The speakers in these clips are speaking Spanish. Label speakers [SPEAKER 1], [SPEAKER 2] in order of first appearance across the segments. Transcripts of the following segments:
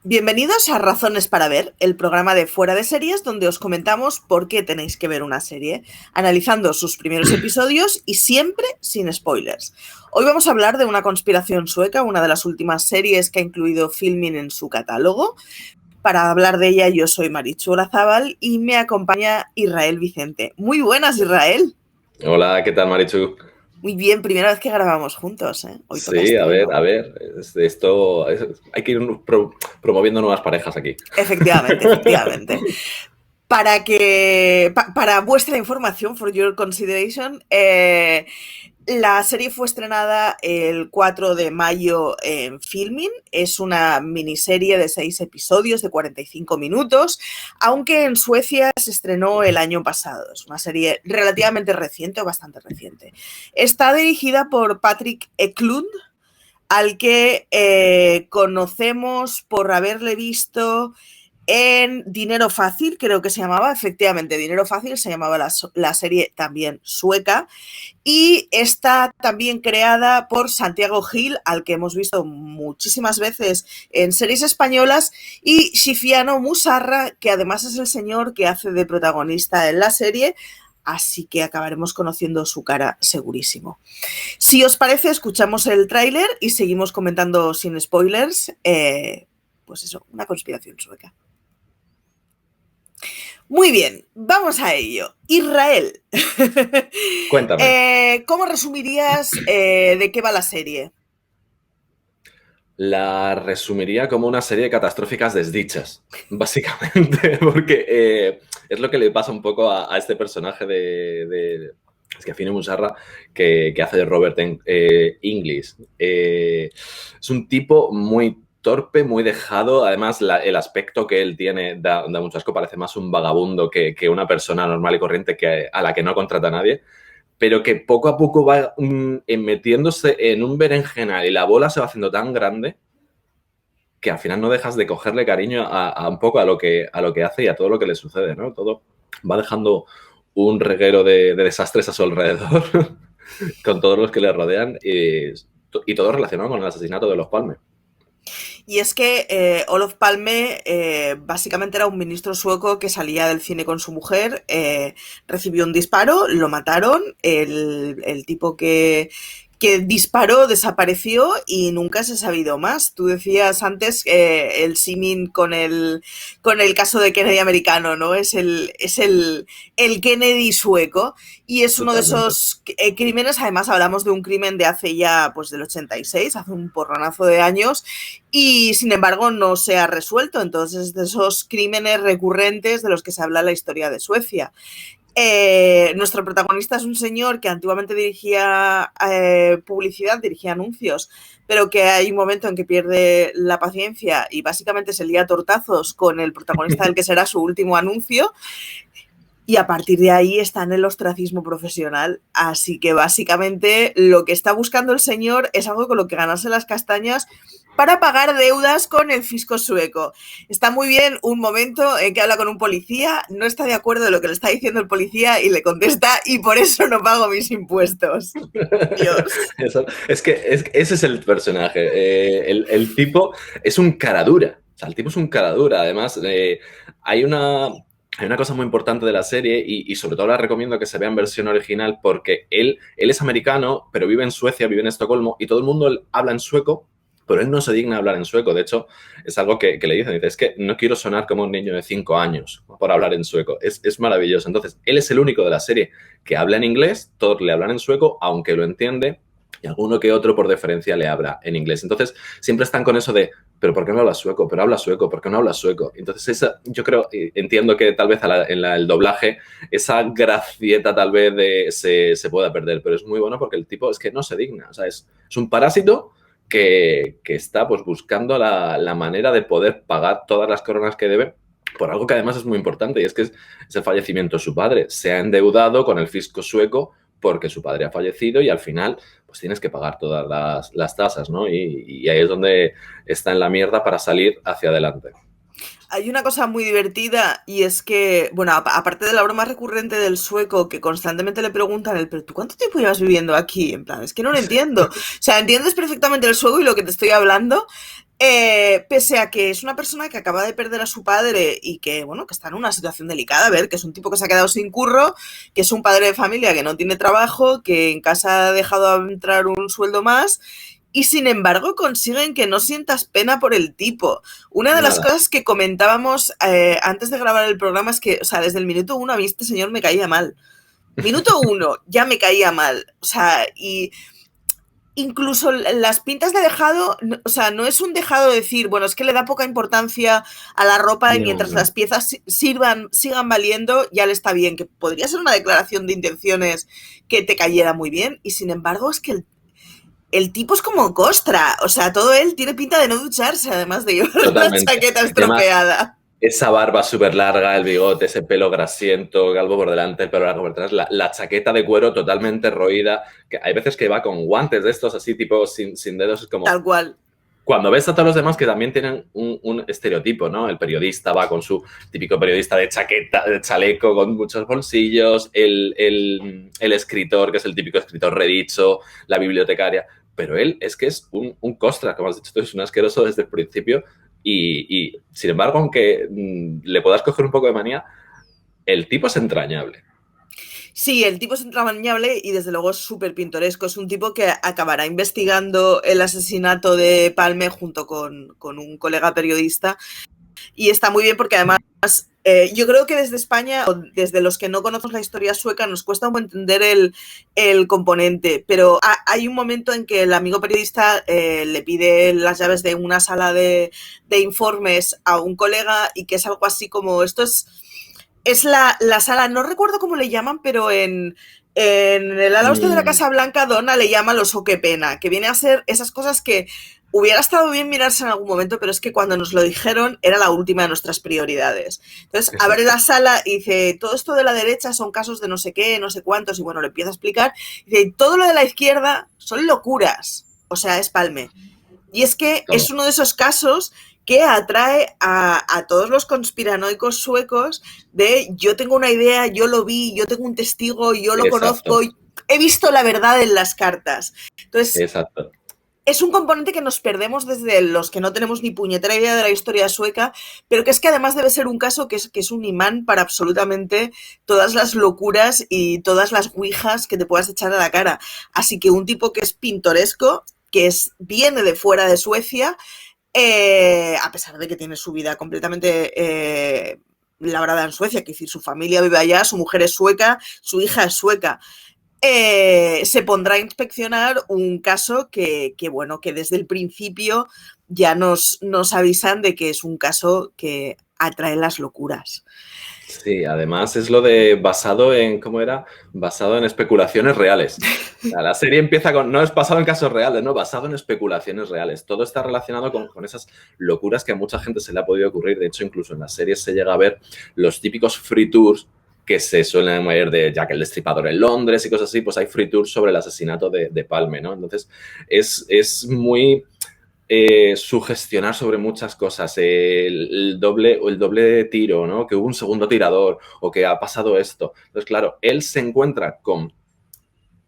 [SPEAKER 1] Bienvenidos a Razones para Ver, el programa de Fuera de Series donde os comentamos por qué tenéis que ver una serie, analizando sus primeros episodios y siempre sin spoilers. Hoy vamos a hablar de una conspiración sueca, una de las últimas series que ha incluido Filmin en su catálogo. Para hablar de ella yo soy Marichu Olazábal y me acompaña Israel Vicente. Muy buenas, Israel.
[SPEAKER 2] Hola, ¿qué tal, Marichu?
[SPEAKER 1] Muy bien, primera vez que grabamos juntos, ¿eh? Hoy toca
[SPEAKER 2] Sí, a ver,
[SPEAKER 1] estreno.
[SPEAKER 2] a ver, hay que ir promoviendo nuevas parejas aquí.
[SPEAKER 1] Efectivamente, efectivamente. Para vuestra información, for your consideration, la serie fue estrenada el 4 de mayo en Filmin. Es una miniserie de 6 episodios de 45 minutos, aunque en Suecia se estrenó el año pasado. Es una serie relativamente reciente o bastante reciente. Está dirigida por Patrick Eklund, al que conocemos por haberle visto en Dinero Fácil, creo que se llamaba, efectivamente, Dinero Fácil, se llamaba la serie también sueca, y está también creada por Santiago Gil, al que hemos visto muchísimas veces en series españolas, y Xifiano Musarra, que además es el señor que hace de protagonista en la serie, así que acabaremos conociendo su cara segurísimo. Si os parece, escuchamos el tráiler y seguimos comentando sin spoilers, pues eso, una conspiración sueca. Muy bien, vamos a ello. Israel,
[SPEAKER 2] Cuéntame.
[SPEAKER 1] ¿cómo resumirías de qué va la serie?
[SPEAKER 2] La resumiría como una serie de catastróficas desdichas, básicamente, porque es lo que le pasa un poco a este personaje es que Fine Musarra, que hace de Robert English. Es un tipo muy torpe, muy dejado. Además, el aspecto que él tiene da mucho asco. Parece más un vagabundo que una persona normal y corriente a la que no contrata a nadie, pero que poco a poco va metiéndose en un berenjenal y la bola se va haciendo tan grande que al final no dejas de cogerle cariño a un poco a lo que hace y a todo lo que le sucede, ¿no? Todo va dejando un reguero de desastres a su alrededor con todos los que le rodean y todo relacionado con el asesinato de Olof Palme.
[SPEAKER 1] Y es que Olof Palme básicamente era un ministro sueco que salía del cine con su mujer, recibió un disparo, lo mataron, el tipo que disparó desapareció y nunca se ha sabido más. Tú decías antes el símil con el caso de Kennedy americano, ¿no? Es el Kennedy sueco y es uno de
[SPEAKER 2] Totalmente.
[SPEAKER 1] esos crímenes. Además hablamos de un crimen de hace ya, pues del 86, hace un porronazo de años, y sin embargo no se ha resuelto. Entonces, de esos crímenes recurrentes de los que se habla en la historia de Suecia. Nuestro protagonista es un señor que antiguamente dirigía publicidad, dirigía anuncios, pero que hay un momento en que pierde la paciencia y básicamente se lía a tortazos con el protagonista del que será su último anuncio, y a partir de ahí está en el ostracismo profesional. Así que básicamente lo que está buscando el señor es algo con lo que ganarse las castañas para pagar deudas con el fisco sueco. Está muy bien un momento en que habla con un policía, no está de acuerdo de lo que le está diciendo el policía y le contesta: y por eso no pago mis impuestos. Dios.
[SPEAKER 2] Ese es el personaje. El tipo es un caradura. O sea, el tipo es un caradura. Además, hay una cosa muy importante de la serie y sobre todo la recomiendo que se vea en versión original porque él es americano, pero vive en Suecia, vive en Estocolmo y todo el mundo habla en sueco, pero él no se digna hablar en sueco. De hecho, es algo que le dicen. Dice, es que no quiero sonar como un niño de 5 años por hablar en sueco. Es maravilloso. Entonces, él es el único de la serie que habla en inglés, todos le hablan en sueco, aunque lo entiende, y alguno que otro por deferencia le habla en inglés. Entonces, siempre están con eso de, pero ¿por qué no hablas sueco? Pero habla sueco, ¿por qué no hablas sueco? Entonces, yo creo, entiendo que tal vez el doblaje, esa gracieta tal vez se pueda perder, pero es muy bueno porque el tipo es que no se digna. O sea, es un parásito que está pues buscando la manera de poder pagar todas las coronas que debe por algo que además es muy importante, y es que es el fallecimiento de su padre. Se ha endeudado con el fisco sueco porque su padre ha fallecido y al final pues tienes que pagar todas las tasas, ¿no? Y ahí es donde está en la mierda para salir hacia adelante.
[SPEAKER 1] Hay una cosa muy divertida y es que, bueno, aparte de la broma recurrente del sueco que constantemente le preguntan, pero ¿tú cuánto tiempo llevas viviendo aquí? En plan, es que no lo entiendo. O sea, entiendes perfectamente el sueco y lo que te estoy hablando. Pese a que es una persona que acaba de perder a su padre y que, bueno, que está en una situación delicada, a ver, que es un tipo que se ha quedado sin curro, que es un padre de familia que no tiene trabajo, que en casa ha dejado entrar un sueldo más y sin embargo consiguen que no sientas pena por el tipo. Una de las
[SPEAKER 2] Nada.
[SPEAKER 1] cosas que comentábamos antes de grabar el programa es que, o sea, desde el minuto 1 a mí este señor me caía mal. Minuto 1 ya me caía mal. O sea, y incluso las pintas de dejado, o sea, no es un dejado de decir, bueno, es que le da poca importancia a la ropa y
[SPEAKER 2] No,
[SPEAKER 1] mientras las
[SPEAKER 2] no.
[SPEAKER 1] piezas sigan valiendo, ya le está bien, que podría ser una declaración de intenciones que te cayera muy bien, y sin embargo es que el tipo es como Costra, o sea, todo él tiene pinta de no ducharse, además de llevar una
[SPEAKER 2] Totalmente.
[SPEAKER 1] chaqueta
[SPEAKER 2] Y además,
[SPEAKER 1] estropeada.
[SPEAKER 2] esa barba súper larga, el bigote, ese pelo grasiento, calvo por delante, el pelo largo por detrás, la chaqueta de cuero totalmente roída, que hay veces que va con guantes de estos así, tipo sin dedos, es como...
[SPEAKER 1] Tal cual.
[SPEAKER 2] Cuando ves a todos los demás que también tienen un estereotipo, ¿no? El periodista va con su típico periodista de chaqueta, de chaleco, con muchos bolsillos, el escritor, que es el típico escritor redicho, la bibliotecaria, pero él es que es un costra, como has dicho tú, es un asqueroso desde el principio y sin embargo, aunque le puedas coger un poco de manía, el tipo es entrañable.
[SPEAKER 1] Sí, el tipo es entrañable y desde luego es súper pintoresco. Es un tipo que acabará investigando el asesinato de Palme junto con un colega periodista y está muy bien porque además yo creo que desde España, o desde los que no conocemos la historia sueca, nos cuesta un poco entender el componente, pero hay un momento en que el amigo periodista le pide las llaves de una sala de informes a un colega y que es algo así como, esto es la sala, no recuerdo cómo le llaman, pero en el ala oeste de la Casa Blanca, Donna le llama los o qué pena, que viene a ser esas cosas que hubiera estado bien mirarse en algún momento, pero es que cuando nos lo dijeron era la última de nuestras prioridades. Entonces abre la sala y dice, todo esto de la derecha son casos de no sé qué, no sé cuántos, y bueno, le empieza a explicar, y dice, todo lo de la izquierda son locuras, o sea, es Palme. Y es que
[SPEAKER 2] Todo.
[SPEAKER 1] es uno de esos casos que atrae a todos los conspiranoicos suecos de yo tengo una idea, yo lo vi, yo tengo un testigo, yo lo conozco,
[SPEAKER 2] Exacto,
[SPEAKER 1] he visto la verdad en las cartas. Entonces,
[SPEAKER 2] exacto.
[SPEAKER 1] es un componente que nos perdemos desde los que no tenemos ni puñetera idea de la historia sueca, pero que es que además debe ser un caso que es un imán para absolutamente todas las locuras y todas las ouijas que te puedas echar a la cara. Así que un tipo que es pintoresco, viene de fuera de Suecia, a pesar de que tiene su vida completamente labrada en Suecia, que decir, su familia vive allá, su mujer es sueca, su hija es sueca. Se pondrá a inspeccionar un caso bueno, que desde el principio ya nos avisan de que es un caso que atrae las locuras.
[SPEAKER 2] Sí, además es lo de basado en, ¿cómo era? Basado en especulaciones reales. O sea, la serie empieza con, no es basado en casos reales, no, basado en especulaciones reales. Todo está relacionado con esas locuras que a mucha gente se le ha podido ocurrir. De hecho, incluso en las series se llega a ver los típicos free tours que se suelen ver de Jack el Destripador en Londres y cosas así, pues hay free tours sobre el asesinato de Palme, ¿no? Entonces, es muy... sugestionar sobre muchas cosas, el doble tiro, ¿no? Que hubo un segundo tirador o que ha pasado esto. Entonces, claro, él se encuentra con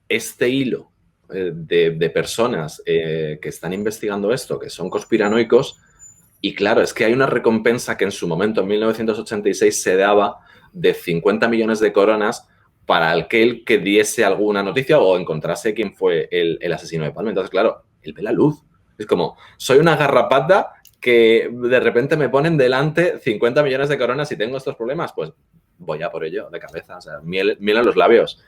[SPEAKER 2] este hilo de personas que están investigando esto, que son conspiranoicos, y claro, es que hay una recompensa que en su momento, en 1986, se daba de 50 millones de coronas para aquel que diese alguna noticia o encontrase quién fue el asesino de Palme. Entonces, claro, él ve la luz. Es como, soy una garrapata que de repente me ponen delante 50 millones de coronas y tengo estos problemas, pues voy a por ello de cabeza. O sea, miel en los labios.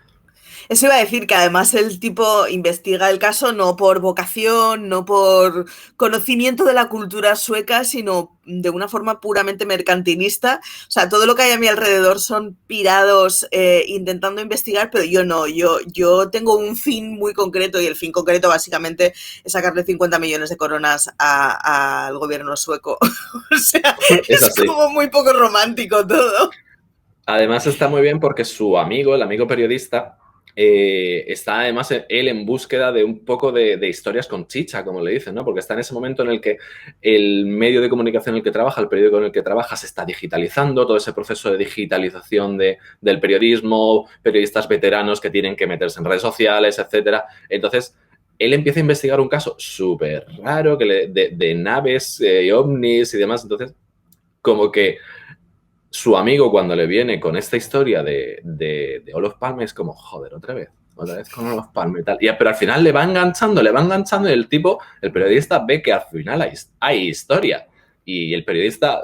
[SPEAKER 1] Eso iba a decir que además el tipo investiga el caso no por vocación, no por conocimiento de la cultura sueca, sino de una forma puramente mercantilista. O sea, todo lo que hay a mi alrededor son pirados intentando investigar, pero yo no, yo tengo un fin muy concreto y el fin concreto básicamente es sacarle 50 millones de coronas al gobierno sueco. O sea,
[SPEAKER 2] Es
[SPEAKER 1] es
[SPEAKER 2] así.
[SPEAKER 1] como muy poco romántico todo.
[SPEAKER 2] Además está muy bien porque su amigo, el amigo periodista, está además él en búsqueda de un poco de historias con chicha, como le dicen, ¿no? Porque está en ese momento en el que el medio de comunicación en el que trabaja, el periódico en el que trabaja, se está digitalizando, todo ese proceso de digitalización del periodismo, periodistas veteranos que tienen que meterse en redes sociales, etcétera. Entonces, él empieza a investigar un caso súper raro de naves, ovnis y demás. Entonces, como que su amigo cuando le viene con esta historia de Olof Palme es como, joder, otra vez con Olof Palme y tal. Pero al final le va enganchando y el tipo, el periodista ve que al final hay historia. Y el periodista,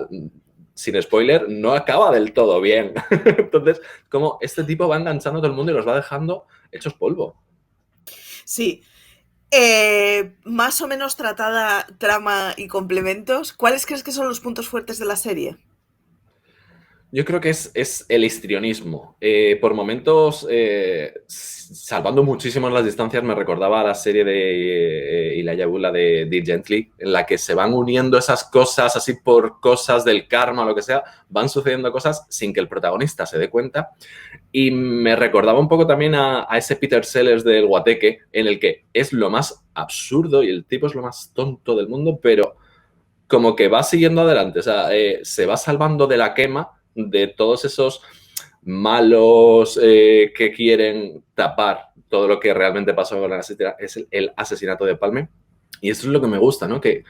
[SPEAKER 2] sin spoiler, no acaba del todo bien. Entonces, como este tipo va enganchando a todo el mundo y los va dejando hechos polvo.
[SPEAKER 1] Sí. Más o menos tratada trama y complementos, ¿cuáles crees que son los puntos fuertes de la serie?
[SPEAKER 2] Yo creo que es el histrionismo. Por momentos, salvando muchísimo las distancias, me recordaba a la serie de Elijah Wood, la de Dirk Gently, en la que se van uniendo esas cosas así por cosas del karma o lo que sea, van sucediendo cosas sin que el protagonista se dé cuenta. Y me recordaba un poco también a ese Peter Sellers del Guateque, en el que es lo más absurdo y el tipo es lo más tonto del mundo, pero como que va siguiendo adelante, o sea, se va salvando de la quema de todos esos malos que quieren tapar todo lo que realmente pasó con el asesinato de Palme. Y eso es lo que me gusta, ¿no? Que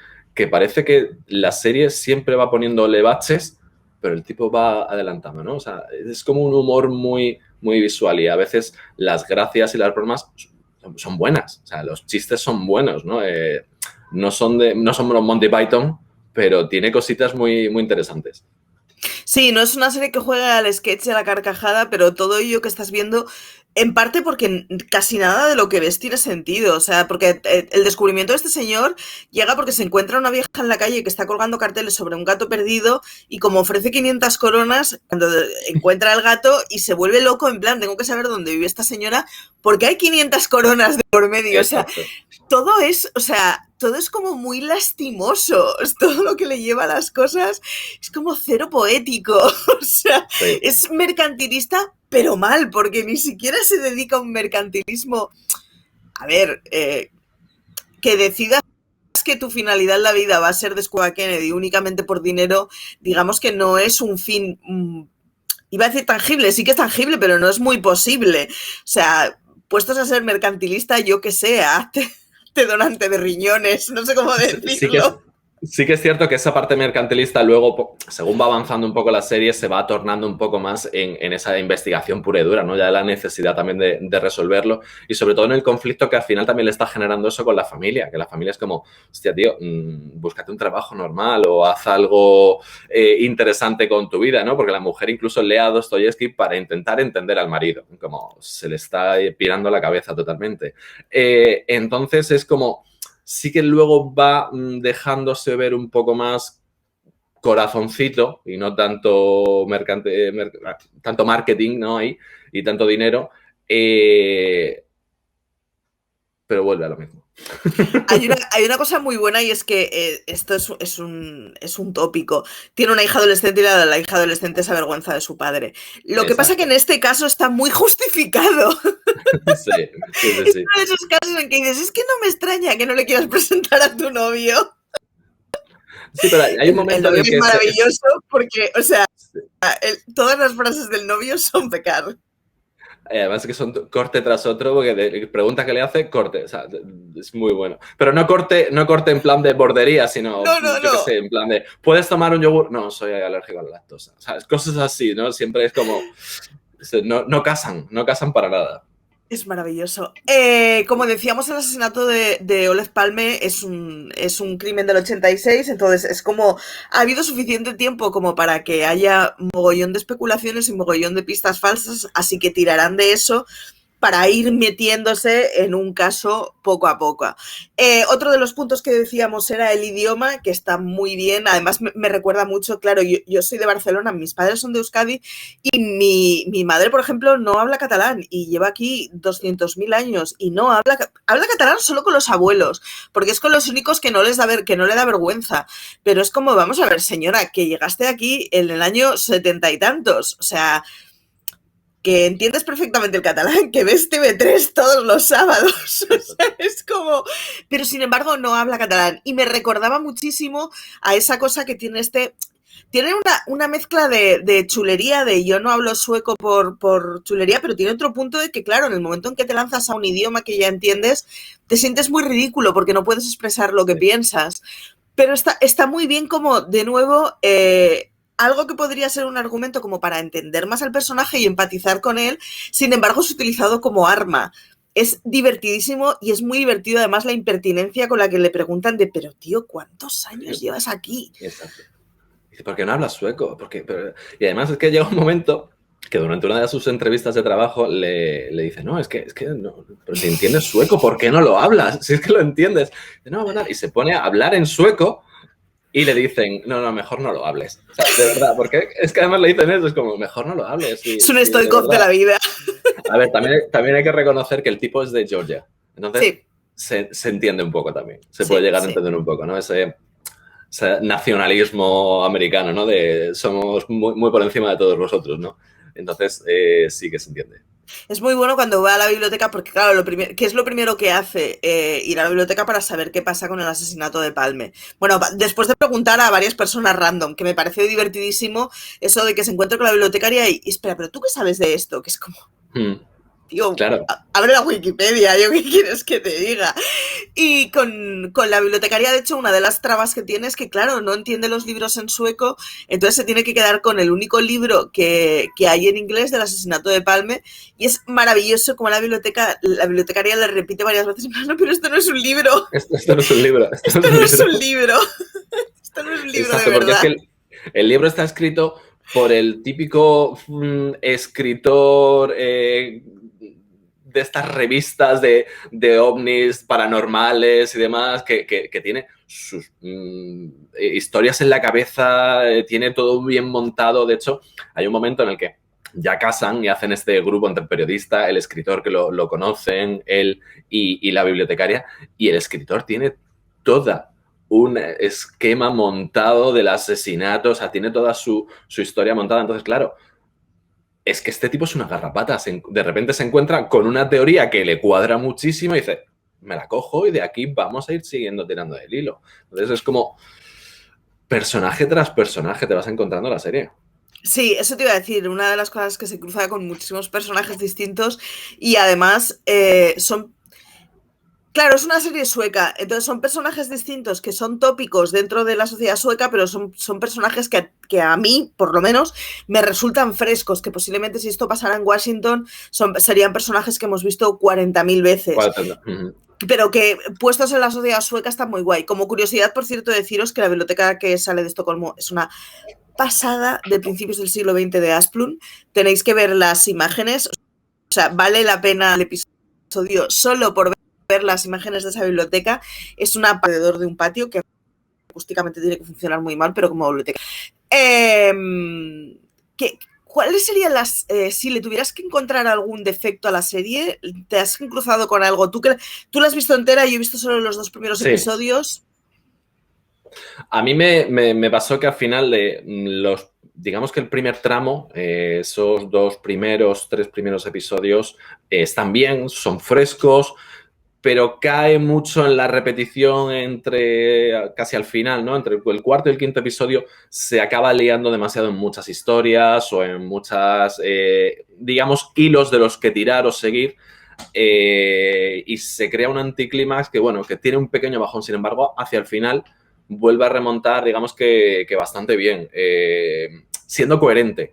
[SPEAKER 2] parece que la serie siempre va poniéndole baches, pero el tipo va adelantando, ¿no? O sea, es como un humor muy, muy visual y a veces las gracias y las bromas son buenas. O sea, los chistes son buenos, ¿no? No son los Monty Python, pero tiene cositas muy, muy interesantes.
[SPEAKER 1] Sí, no es una serie que juega al sketch y a la carcajada, pero todo ello que estás viendo, en parte porque casi nada de lo que ves tiene sentido. O sea, porque el descubrimiento de este señor llega porque se encuentra una vieja en la calle que está colgando carteles sobre un gato perdido y como ofrece 500 coronas, cuando encuentra el gato y se vuelve loco, en plan, tengo que saber dónde vive esta señora porque hay 500 coronas de por medio.
[SPEAKER 2] Exacto.
[SPEAKER 1] O sea, todo es como muy lastimoso. Es todo lo que le lleva a las cosas es como cero poético. O sea,
[SPEAKER 2] Sí.
[SPEAKER 1] es mercantilista, pero mal, porque ni siquiera se dedica a un mercantilismo. A ver, que decidas que tu finalidad en la vida va a ser descubrir a Kennedy únicamente por dinero, digamos que no es un fin. Iba a decir tangible, sí que es tangible, pero no es muy posible. O sea, puestos a ser mercantilista, yo que sé, hazte donante de riñones, no sé cómo decirlo.
[SPEAKER 2] Sí que es cierto que esa parte mercantilista luego, según va avanzando un poco la serie, se va tornando un poco más en esa investigación pura y dura, ¿no? Ya la necesidad también de resolverlo y sobre todo en el conflicto que al final también le está generando eso con la familia, que la familia es como, hostia, tío, búscate un trabajo normal o haz algo interesante con tu vida, ¿no? Porque la mujer incluso lee a Dostoyevsky para intentar entender al marido, como se le está pirando la cabeza totalmente. Entonces es como sí que luego va dejándose ver un poco más corazoncito y no tanto tanto marketing, ¿no? Ahí, y tanto dinero, pero vuelve a lo mismo.
[SPEAKER 1] Hay una cosa muy buena y es que esto es un tópico. Tiene una hija adolescente y la hija adolescente se avergüenza de su padre. Lo que pasa es que en este caso está muy justificado.
[SPEAKER 2] Sí.
[SPEAKER 1] Es uno de esos casos en que dices, es que no me extraña que no le quieras presentar a tu novio.
[SPEAKER 2] Sí, pero hay un momento
[SPEAKER 1] el novio
[SPEAKER 2] en el que
[SPEAKER 1] es maravilloso porque, o sea, todas las frases del novio son pecar.
[SPEAKER 2] Además que son corte tras otro, porque pregunta que le hace, corte. O sea, es muy bueno. Pero no corte en plan de bordería, sino, yo qué sé, en plan de, ¿puedes tomar un yogur? No, soy alérgico a la lactosa. O sea, cosas así, ¿no? Siempre es como, no casan para nada.
[SPEAKER 1] Es maravilloso. Como decíamos, el asesinato de Olof Palme es un crimen del 86, entonces es como ha habido suficiente tiempo como para que haya mogollón de especulaciones y mogollón de pistas falsas, así que tirarán de eso para ir metiéndose en un caso poco a poco. Otro de los puntos que decíamos era el idioma, que está muy bien. Además, me recuerda mucho, claro, yo soy de Barcelona, mis padres son de Euskadi y mi madre, por ejemplo, no habla catalán y lleva aquí 200.000 años y no habla catalán solo con los abuelos, porque es con los únicos que no le da vergüenza. Pero es como, vamos a ver, señora, que llegaste aquí en el año 70 y tantos, o sea, que entiendes perfectamente el catalán, que ves TV3 todos los sábados. O sea, es como... Pero sin embargo no habla catalán. Y me recordaba muchísimo a esa cosa que tiene este... Tiene una mezcla de chulería, de yo no hablo sueco por chulería, pero tiene otro punto de que, claro, en el momento en que te lanzas a un idioma que ya entiendes, te sientes muy ridículo porque no puedes expresar lo que piensas. Pero está muy bien como, de nuevo, algo que podría ser un argumento como para entender más al personaje y empatizar con él, sin embargo es utilizado como arma. Es divertidísimo y es muy divertido además la impertinencia con la que le preguntan de, pero tío, ¿cuántos años llevas aquí?
[SPEAKER 2] Exacto. Dice, ¿por qué no hablas sueco? Y además es que llega un momento que durante una de sus entrevistas de trabajo le dice, no, es que no, pero si entiendes sueco, ¿por qué no lo hablas? Si es que lo entiendes. Dice, no, bueno, y se pone a hablar en sueco y le dicen, no, mejor no lo hables. O sea, de verdad, porque es que además le dicen eso, es como, mejor no lo hables.
[SPEAKER 1] Es un Stoikov de la vida.
[SPEAKER 2] A ver, también hay que reconocer que el tipo es de Georgia. Entonces, sí. se entiende un poco también. Se puede llegar a entender un poco, ¿no? Ese nacionalismo americano, ¿no? De somos muy, muy por encima de todos vosotros, ¿no? Entonces, sí que se entiende.
[SPEAKER 1] Es muy bueno cuando va a la biblioteca porque, claro, ¿qué es lo primero que hace? Ir a la biblioteca para saber qué pasa con el asesinato de Palme. Bueno, después de preguntar a varias personas random, que me pareció divertidísimo eso de que se encuentra con la bibliotecaria y espera, ¿pero tú qué sabes de esto? Que es como... Tío,
[SPEAKER 2] claro.
[SPEAKER 1] Abre la Wikipedia, ¿yo qué quieres que te diga? Y con la bibliotecaria, de hecho, una de las trabas que tiene es que, claro, no entiende los libros en sueco, entonces se tiene que quedar con el único libro que hay en inglés del asesinato de Palme, y es maravilloso como la bibliotecaria le repite varias veces, no, pero esto no es un libro.
[SPEAKER 2] Esto no es un libro.
[SPEAKER 1] Esto no es un libro. Esto no es un libro.
[SPEAKER 2] Exacto,
[SPEAKER 1] de verdad.
[SPEAKER 2] Porque es que el libro está escrito por el típico escritor de estas revistas de ovnis paranormales y demás, que tiene sus historias en la cabeza, tiene todo bien montado. De hecho, hay un momento en el que ya casan y hacen este grupo entre el periodista, el escritor que lo conocen, él y la bibliotecaria, y el escritor tiene toda un esquema montado del asesinato, o sea, tiene toda su historia montada. Entonces, claro, es que este tipo es una garrapata. De repente se encuentra con una teoría que le cuadra muchísimo y dice, me la cojo y de aquí vamos a ir siguiendo tirando del hilo. Entonces es como personaje tras personaje te vas encontrando en la serie.
[SPEAKER 1] Sí, eso te iba a decir, una de las cosas que se cruza con muchísimos personajes distintos y además son... Claro, es una serie sueca, entonces son personajes distintos que son tópicos dentro de la sociedad sueca, pero son personajes que a mí, por lo menos, me resultan frescos, que posiblemente si esto pasara en Washington serían personajes que hemos visto 40.000 veces. Pero que puestos en la sociedad sueca está muy guay. Como curiosidad, por cierto, deciros que la biblioteca que sale de Estocolmo es una pasada de principios del siglo XX de Asplund. Tenéis que ver las imágenes, o sea, vale la pena el episodio solo por ver las imágenes de esa biblioteca. Es un alrededor de un patio que acústicamente tiene que funcionar muy mal, pero como biblioteca. ¿Cuáles serían las... si le tuvieras que encontrar algún defecto a la serie, te has cruzado con algo? Tú la has visto entera, yo he visto solo los 2 primeros episodios.
[SPEAKER 2] A mí me pasó que al final de digamos que el primer tramo, esos 3 primeros episodios están bien, son frescos, pero cae mucho en la repetición casi al final, ¿no? Entre el cuarto y el quinto episodio se acaba liando demasiado en muchas historias o en muchas, digamos, hilos de los que tirar o seguir. Y se crea un anticlímax que, bueno, que tiene un pequeño bajón. Sin embargo, hacia el final vuelve a remontar, digamos que bastante bien. Siendo coherente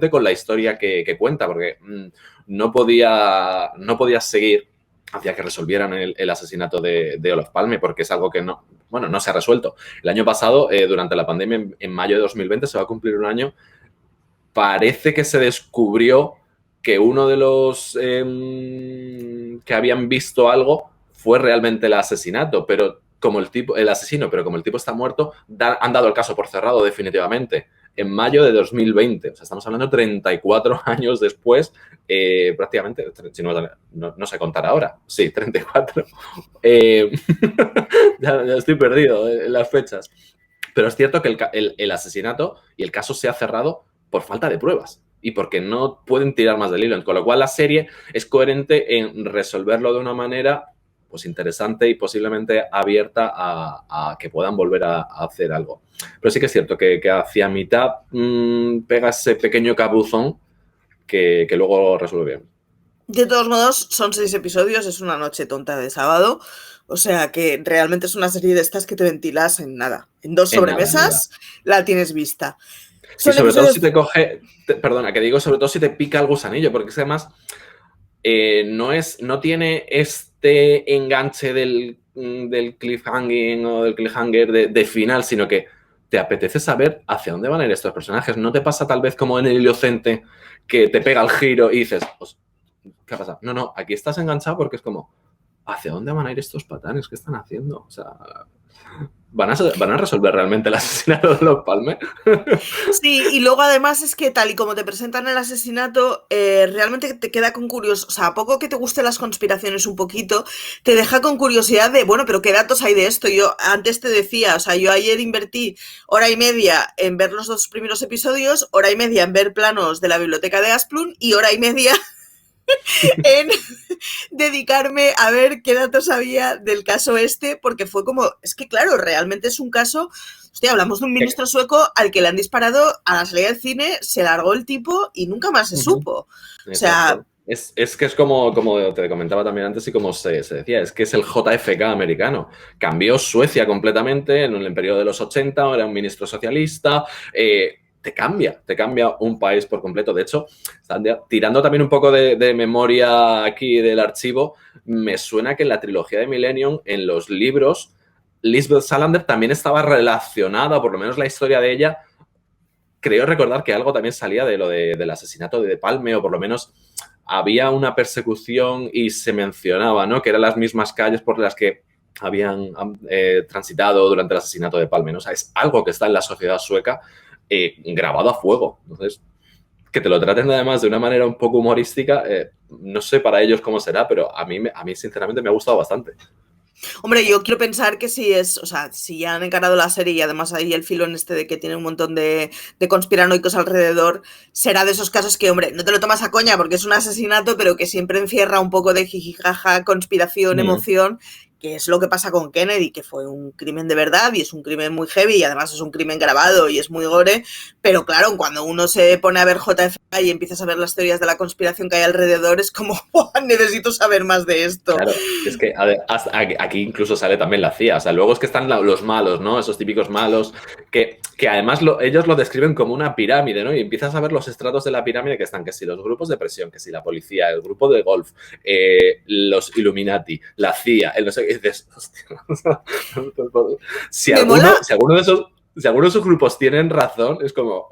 [SPEAKER 2] con la historia que cuenta, porque no podía seguir hacia que resolvieran el asesinato de Olof Palme, porque es algo que no se ha resuelto. El año pasado, durante la pandemia, en mayo de 2020, se va a cumplir un año, parece que se descubrió que uno de los que habían visto algo fue realmente el asesinato, pero como el asesino, pero como el tipo está muerto, han dado el caso por cerrado definitivamente. En mayo de 2020, o sea, estamos hablando 34 años después, prácticamente, si no sé contar ahora, sí, 34. Ya estoy perdido en las fechas. Pero es cierto que el asesinato y el caso se ha cerrado por falta de pruebas y porque no pueden tirar más del hilo, con lo cual la serie es coherente en resolverlo de una manera pues interesante y posiblemente abierta a que puedan volver a hacer algo. Pero sí que es cierto que hacia mitad pega ese pequeño cabuzón que luego resuelve bien.
[SPEAKER 1] De todos modos, son 6 episodios, es una noche tonta de sábado. O sea que realmente es una serie de estas que te ventilas en nada. En 2
[SPEAKER 2] En nada, en nada.
[SPEAKER 1] sobremesas la tienes vista.
[SPEAKER 2] Y
[SPEAKER 1] Son
[SPEAKER 2] sobre todo
[SPEAKER 1] episodios...
[SPEAKER 2] si te coge, perdona, que digo sobre todo si te pica el gusanillo, porque es que además no tiene este enganche del cliffhanger o del cliffhanger de final, sino que te apetece saber hacia dónde van a ir estos personajes. No te pasa tal vez como en el Inocente que te pega el giro y dices, ¿qué ha pasado? No, aquí estás enganchado porque es como, ¿hacia dónde van a ir estos patanes? ¿Qué están haciendo? O sea, ¿van a resolver realmente el asesinato de los Palme?
[SPEAKER 1] Sí, y luego además es que tal y como te presentan el asesinato, realmente te queda con curiosidad, o sea, a poco que te gusten las conspiraciones un poquito, te deja con curiosidad de, bueno, pero ¿qué datos hay de esto? Yo antes te decía, o sea, yo ayer invertí 1 hora y media en ver los 2 primeros episodios, 1 hora y media en ver planos de la biblioteca de Asplund y 1 hora y media en dedicarme a ver qué datos había del caso este, porque fue como, es que claro, realmente es un caso, hostia, hablamos de un ministro sueco al que le han disparado a la salida del cine, se largó el tipo y nunca más se supo. O sea...
[SPEAKER 2] Es que es como te comentaba también antes y como se decía, es que es el JFK americano. Cambió Suecia completamente en el periodo de los 80, era un ministro socialista, te cambia un país por completo. De hecho, tirando también un poco de memoria aquí del archivo, me suena que en la trilogía de Millennium, en los libros, Lisbeth Salander también estaba relacionada, por lo menos la historia de ella, creo recordar que algo también salía de lo del asesinato de Palme, o por lo menos había una persecución y se mencionaba, ¿no? Que eran las mismas calles por las que habían transitado durante el asesinato de Palme, ¿no? O sea, es algo que está en la sociedad sueca grabado a fuego. Entonces, que te lo traten además de una manera un poco humorística, no sé para ellos cómo será, pero a mí sinceramente me ha gustado bastante.
[SPEAKER 1] Hombre, yo quiero pensar que si es, o sea, si ya han encarado la serie y además hay el filón este de que tiene un montón de conspiranoicos alrededor, será de esos casos que, hombre, no te lo tomas a coña porque es un asesinato, pero que siempre encierra un poco de jijijaja, conspiración, emoción, que es lo que pasa con Kennedy, que fue un crimen de verdad y es un crimen muy heavy y además es un crimen grabado y es muy gore, pero claro, cuando uno se pone a ver JFK y empiezas a ver las teorías de la conspiración que hay alrededor, es como, oh, necesito saber más de esto.
[SPEAKER 2] Claro, es que aquí incluso sale también la CIA, o sea, luego es que están los malos, ¿no? Esos típicos malos, que además ellos lo describen como una pirámide, ¿no? Y empiezas a ver los estratos de la pirámide que están, que si los grupos de presión, que si la policía, el grupo de golf, los Illuminati, la CIA, el no sé qué, dices, hostia, si alguno de esos grupos tienen razón, es como,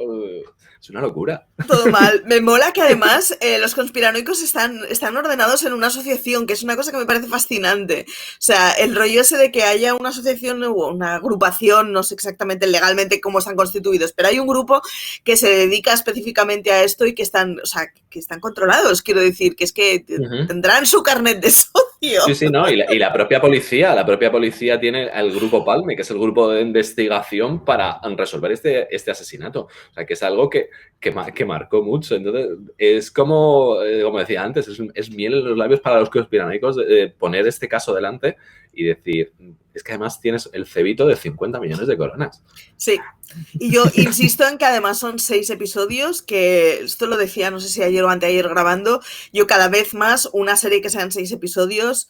[SPEAKER 2] es una locura.
[SPEAKER 1] Todo mal. Me mola que además los conspiranoicos están ordenados en una asociación, que es una cosa que me parece fascinante. O sea, el rollo ese de que haya una asociación o una agrupación, no sé exactamente legalmente cómo están constituidos, pero hay un grupo que se dedica específicamente a esto y que están, o sea, que están controlados, quiero decir, que es que tendrán su carnet de socio.
[SPEAKER 2] Sí, no, y la propia policía tiene el grupo Palme, que es el grupo de investigación para resolver este asesinato. O sea, que es algo que marcó mucho. Entonces, es como decía antes, es miel en los labios para los conspiranoicos poner este caso delante y decir, es que además tienes el cebito de 50 millones de coronas.
[SPEAKER 1] Sí, y yo insisto en que además son 6 episodios, que esto lo decía, no sé si ayer o anteayer grabando, yo cada vez más una serie que sean 6 episodios,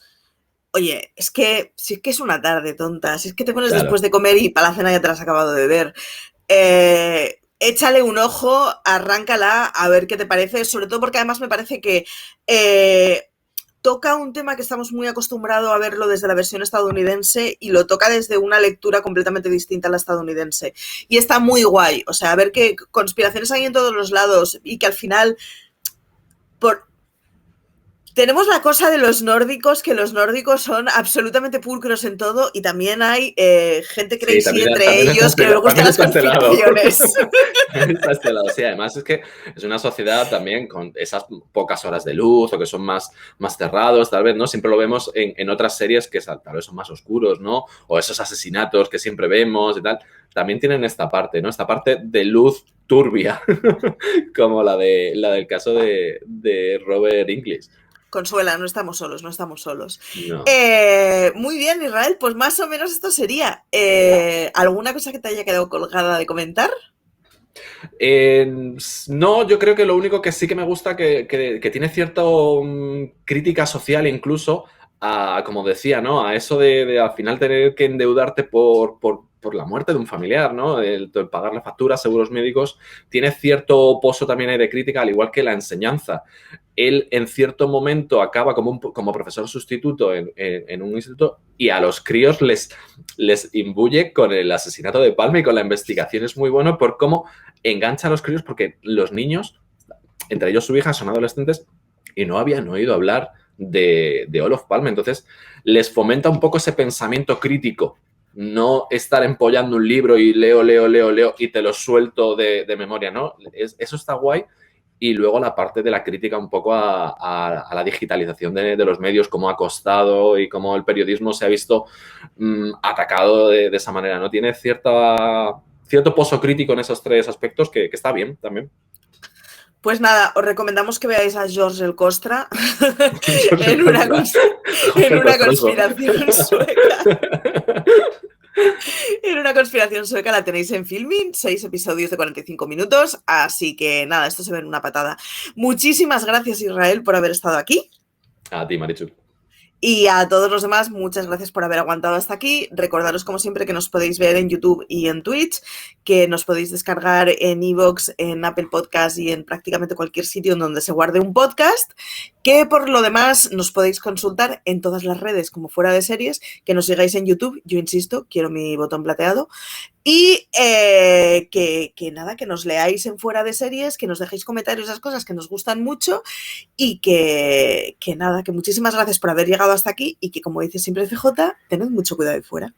[SPEAKER 1] oye, es que si es que es una tarde tonta, si es que te pones después de comer y para la cena ya te la has acabado de ver, échale un ojo, arráncala a ver qué te parece, sobre todo porque además me parece que toca un tema que estamos muy acostumbrados a verlo desde la versión estadounidense y lo toca desde una lectura completamente distinta a la estadounidense. Y está muy guay, o sea, ver que conspiraciones hay en todos los lados y que al final... Tenemos la cosa de los nórdicos, que los nórdicos son absolutamente pulcros en todo y también hay gente crazy entre ellos que les gustan las conspiraciones.
[SPEAKER 2] Está este lado, sí, además es que es una sociedad también con esas pocas horas de luz o que son más cerrados, tal vez, ¿no? Siempre lo vemos en otras series que tal vez son más oscuros, ¿no? O esos asesinatos que siempre vemos y tal. También tienen esta parte, ¿no? Esta parte de luz turbia, como la del caso de Robert English.
[SPEAKER 1] Consuela, no estamos solos, no estamos solos.
[SPEAKER 2] No.
[SPEAKER 1] Muy bien, Israel, pues más o menos esto sería. ¿Alguna cosa que te haya quedado colgada de comentar?
[SPEAKER 2] No, yo creo que lo único que sí que me gusta que tiene cierta crítica social incluso a, como decía, ¿no? A eso de al final tener que endeudarte por la muerte de un familiar, ¿no? El pagarle facturas, seguros médicos, tiene cierto pozo también ahí de crítica, al igual que la enseñanza. Él en cierto momento acaba como profesor sustituto en un instituto y a los críos les imbuye con el asesinato de Palma y con la investigación. Es muy bueno por cómo engancha a los críos, porque los niños, entre ellos su hija, son adolescentes y no habían oído hablar de Olof Palme. Entonces, les fomenta un poco ese pensamiento crítico. No estar empollando un libro y leo y te lo suelto de memoria, ¿no? Eso está guay. Y luego la parte de la crítica un poco a la digitalización de los medios, cómo ha costado y cómo el periodismo se ha visto atacado de esa manera, ¿no? Tiene cierto pozo crítico en esos tres aspectos que está bien también.
[SPEAKER 1] Pues nada, os recomendamos que veáis a George el Costra
[SPEAKER 2] En
[SPEAKER 1] en una conspiración sueca. En una conspiración sueca la tenéis en Filmin, 6 episodios de 45 minutos, así que nada, esto se ve en una patada. Muchísimas gracias, Israel, por haber estado aquí.
[SPEAKER 2] A ti, Marichu.
[SPEAKER 1] Y a todos los demás, muchas gracias por haber aguantado hasta aquí. Recordaros, como siempre, que nos podéis ver en YouTube y en Twitch, que nos podéis descargar en iVoox, en Apple Podcast y en prácticamente cualquier sitio en donde se guarde un podcast, que por lo demás nos podéis consultar en todas las redes como Fuera de Series, que nos sigáis en YouTube, yo insisto, quiero mi botón plateado, y que nada, que nos leáis en Fuera de Series, que nos dejéis comentarios, esas cosas que nos gustan mucho, y que nada, que muchísimas gracias por haber llegado hasta aquí y que, como dice siempre CJ, tened mucho cuidado de fuera.